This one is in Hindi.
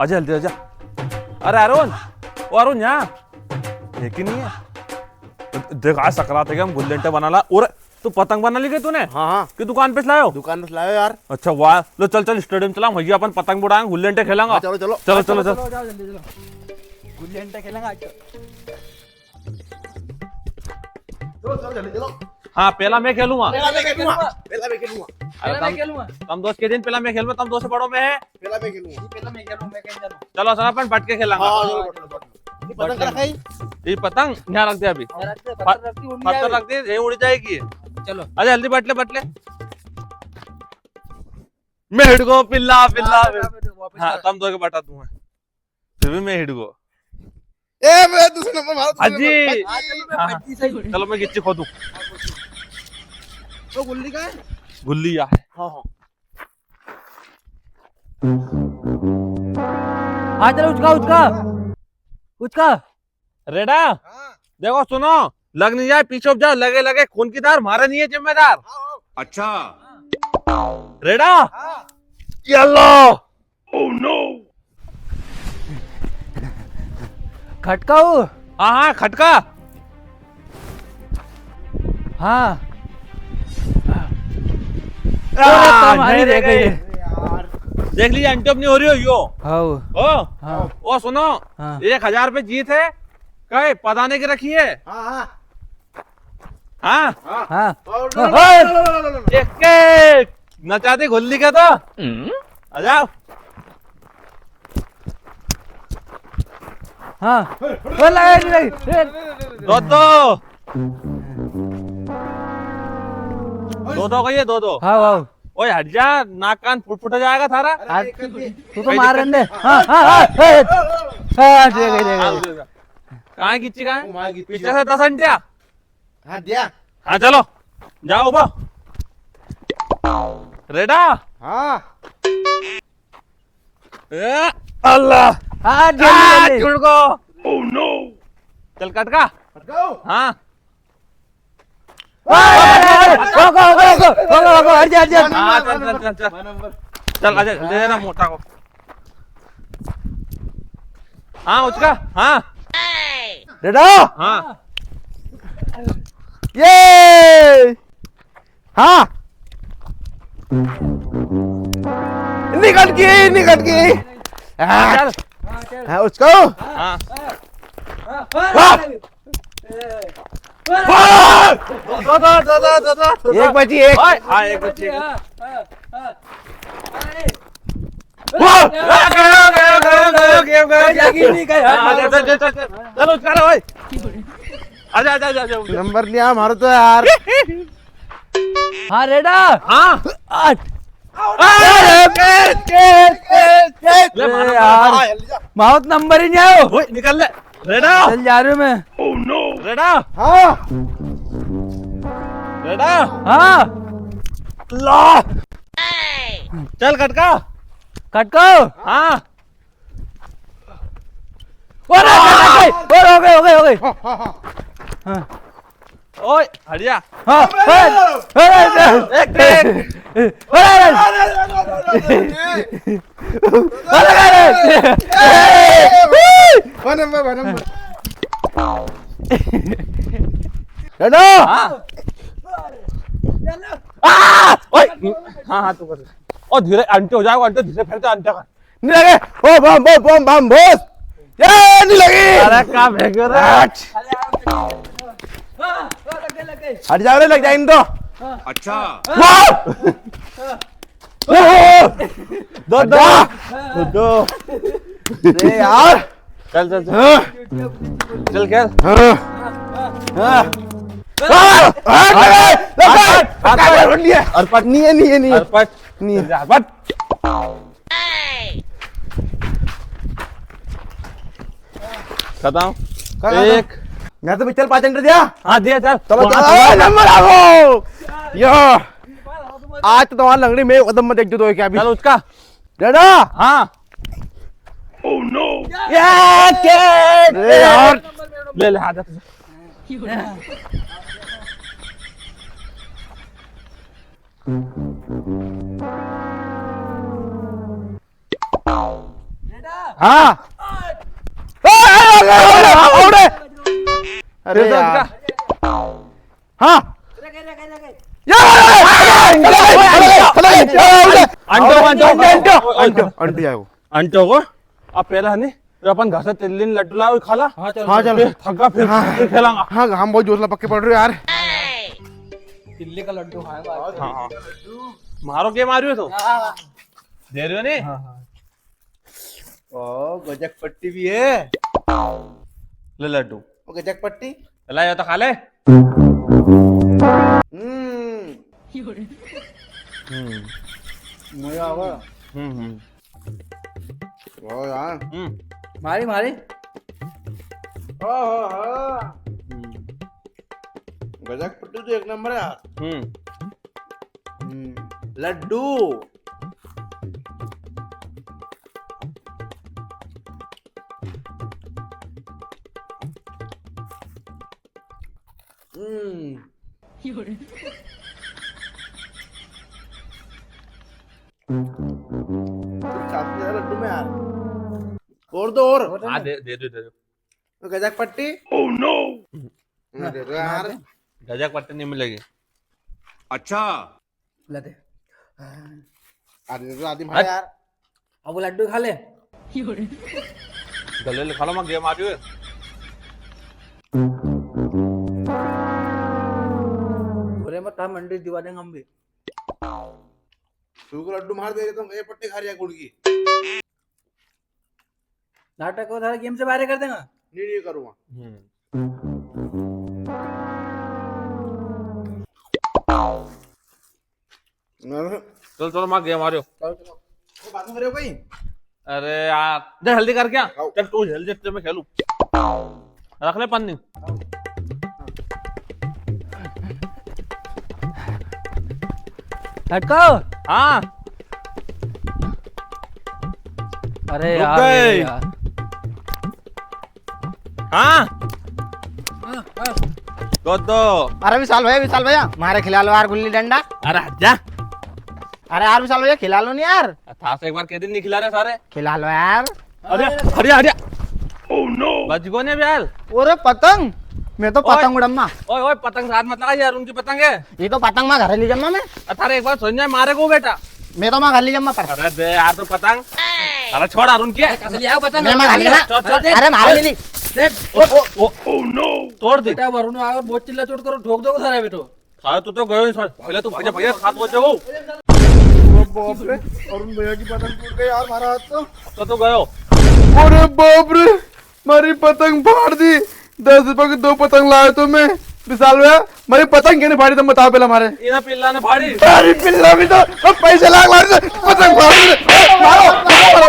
आजा जल्दी आजा। अरे अरुण, वो अरुण यहाँ है कि नहीं है? देख आज सकरात है कि हम गुल्लेंटे बना ला। और तू पतंग बना ली गई तूने? हाँ कि दुकान पे लायो? दुकान पे लायो यार। अच्छा वाह, लो चल चल स्टेडियम चला, भैया अपन पतंग उड़ाएंगे, गुल्लेंटे खेलेंगे। चलो चलो चलो चलो चलो जाओ जल्दी चलो, गुल्लेंटे खेलेंगे आज। चलो जल्दी चलो। हाँ पहला मैं खेलूंगा। पहला मैं खेलूंगा। पहला मैं खेलूंगा। अरे तुम दोस्त के दिन पहला मैं खेलूंगा, तुम दोस्त से बड़ों में है। पहला मैं खेलूंगा। पहला मैं खेलूं, मैं कहीं चलूं। चलो सर अपन बट के खेलेंगे। हाँ चलो ये पतंग रखा ही। ये पतंग यहाँ रख दे अभी, पत्थर रख दे, यही उड़ जाएगी। चलो अरे जल्दी बट ले। मैं हिट गो पिल्ला। हाँ तुम दो के बटा दूंगा, फिर भी मैं हिट गो। ए मैं दूसरे नंबर मारो। अजी हाँ, चलो मैं गिच्ची खोदूं। तो गुल्ली का है? गुल्ली या है। हाँ हाँ। हाँ चलो उसका रेडा देखो सुनो, लग नहीं जाए, पीछे जाओ, लगे लगे खून की धार मारे नहीं है जिम्मेदार। अच्छा रेडा चलो। Oh no. खटकाओ। हाँ खटका। हाँ नहीं रह गई। देख लीजिए अंटी अपनी हो रही हो यो। हाँ ओ सुनो, हाँ। 1000 रुपए जीत है, कहे पदाने की रखी है। हाँ हाँ हाँ एक नचाते गुल्ली का तो आ जाओ। हाँ दो कहिए दो। हाँ वाह, ओए हट जा, नाक कान फुट जाएगा थारा। तू तो मार रहे। हाँ हाँ हाँ कहाँ है गिच्ची, कहाँ है? पीछे से 10 अंटिया। हाँ दिया। हाँ चलो जाओ बा। रेडा हाँ अल्लाह। हाँ जल्दी छुड़ को। Oh no. चल कट का। हाँ हट जा हाँ चल आजा, दे देना मोटा को। हाँ उसका। हाँ रेडा। हाँ ये हाँ निकल गई। चल। हाँ उसको। हाँ दो। एक बची एक। हाँ एक बच्चे। चलो चलो भाई, आजा। नंबर लिया हमारा तो यार। हाँ रेडा। हाँ आठ। यार बहुत नंबर ही नहीं आयो। निकल ले रेडा। चल जा रही हूँ मैं। Oh no. रेडा हाँ रेडा हाँ ला। चल कटका। कटको। हाँ हो गए। हाँ ओए हटिया। हाँ नंबर रेडा। ओए हाँ तू कर। और धीरे अंटे हो जाएगा, अंटे धीरे फैलते अंटे का। नहीं लगे। ओ बम बोस। ये नहीं लगी। अरे का फेंक रे। हट जा रे, लग जाए तो। अच्छा दो अरे यार। चल खेल। अरपट नहीं है अरपट नहीं। अरपट। खत्म। एक। मैं तो पिक्चर 5 घंटे दिया। हाँ दिया चल। चलो नंबर आओ यो। आज तो तुम्हारी लंगड़ी में कदम में देख दो क्या भी। चल उसका। रेडा। हाँ ओह नो। यार ले हाथ। हाँ अरे फिर से यार अटका। हाँ अंटी आयो अंटो को अब पहला है तो अपन घर से तिल्लीन लड्डू लाओ खा ला। हाँ चल हाँ चल फिर थका फिर खेलांगा। हाँ हम बहुत जोर पक्के पड़ रहे हो यार दिल्ली का लड्डू खाएगा हाँ मारो के मारियो तो दे रहे हो नहीं। ओ गजक पट्टी भी है। ले लड्डू ओ गजक पट्टी लाया तो खा ले। मजा आवा ओ यार मारी मारी गजक पट्टी तो एक नंबर है यार। लड्डू लड्डू में यार और दो और हाँ दे दे दो तो गजक पट्टी ओह नो दे दो यार। गजक पट्टी नहीं मिलेगी। अच्छा लते अरे दे दो आदि भाई यार। अब वो लड्डू खा ले गले ले खा लो मैं गेम आ रही है। बुरे मत हम मंडी दिवा देंगे हम भी। तू को लड्डू मार दे रहे तुम ये पट्टी खा रही है गुड़ की। नाटक को सारा गेम से बाहर कर देगा। नहीं करूँगा। चल चलो मैं गेम आ रही हूँ। वो बात करे हो कहीं? अरे यार दे जल्दी कर क्या चल तू जल्दी से मैं खेलूं। रख ले पन्नी। हटको हाँ अरे रुक यार गए। ये यार हाँ दो दो। अरे विशाल भैया मारे खिला लो यार गुल्ली डंडा। अरे हट जा। अरे यार विशाल भैया खिला लो नहीं यार। था से एक बार कह दिन नहीं खिला रहे सारे। खिला लो यार। अरे हरिया हरिया ओह नो बच गो ने ब्याल। ओरे पतंग मैं तो पतंग उड़म्मा। ओए ओए पतंग साथ मत लगा यार उनकी पतंग है। ये तो पतंग मैं घर ले जम्मा मैं। अरे एक बार सुन जाए मारे को बेटा। मैं तो मैं घर ले जम्मा पर। अरे दे यार तो पतंग। अरे छोड़ अरुण की कसली आओ पता मैं घर ले चल, चल। अरे मारे ले ली। ओह नो तोड़ दे। बेटा वरुण आओ बहुत चिल्ला चोट करो ठोक दो सारे बेटो। खा तू तो गयो नहीं सर पहले तू भैया भैया साथ बचे हो बाप रे अरुण भैया की पतंग टूट गई यार हमारा हाथ तो। तो गयो। अरे बाप रे मारी पतंग फाड़ दी। 10 रुपए की 2 पतंग लाए तो मैं विशाल भैया मारी पतंग क्यों नहीं फाड़ी तुम बताओ पहले हमारे। इना पिल्ला ने फाड़ी। अरे पिल्ला भी तो पैसे लाख पतंग फाड़ दी। मारो